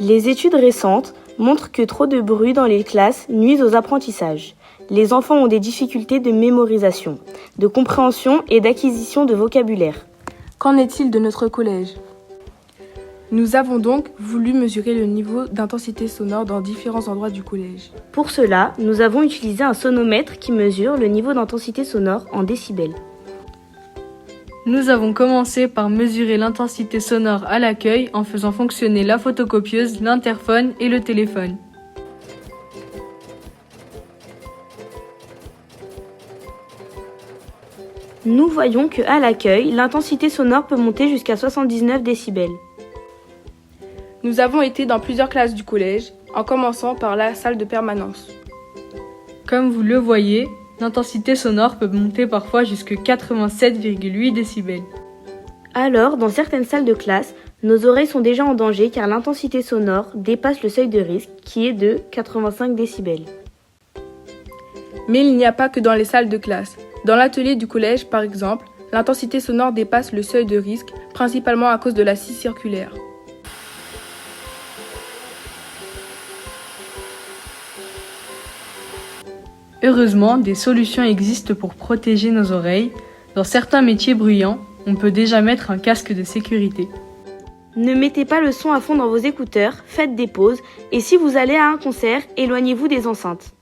Les études récentes montrent que trop de bruit dans les classes nuisent aux apprentissages. Les enfants ont des difficultés de mémorisation, de compréhension et d'acquisition de vocabulaire. Qu'en est-il de notre collège ? Nous avons donc voulu mesurer le niveau d'intensité sonore dans différents endroits du collège. Pour cela, nous avons utilisé un sonomètre qui mesure le niveau d'intensité sonore en décibels. Nous avons commencé par mesurer l'intensité sonore à l'accueil en faisant fonctionner la photocopieuse, l'interphone et le téléphone. Nous voyons qu'à l'accueil, l'intensité sonore peut monter jusqu'à 79 décibels. Nous avons été dans plusieurs classes du collège, en commençant par la salle de permanence. Comme vous le voyez, l'intensité sonore peut monter parfois jusqu'à 87,8 décibels. Alors, dans certaines salles de classe, nos oreilles sont déjà en danger car l'intensité sonore dépasse le seuil de risque qui est de 85 décibels. Mais il n'y a pas que dans les salles de classe. Dans l'atelier du collège, par exemple, l'intensité sonore dépasse le seuil de risque, principalement à cause de la scie circulaire. Heureusement, des solutions existent pour protéger nos oreilles. Dans certains métiers bruyants, on peut déjà mettre un casque de sécurité. Ne mettez pas le son à fond dans vos écouteurs, faites des pauses et si vous allez à un concert, éloignez-vous des enceintes.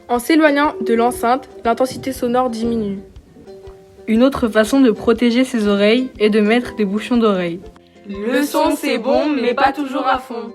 En s'éloignant de l'enceinte, l'intensité sonore diminue. Une autre façon de protéger ses oreilles est de mettre des bouchons d'oreilles. Le son c'est bon, mais pas toujours à fond.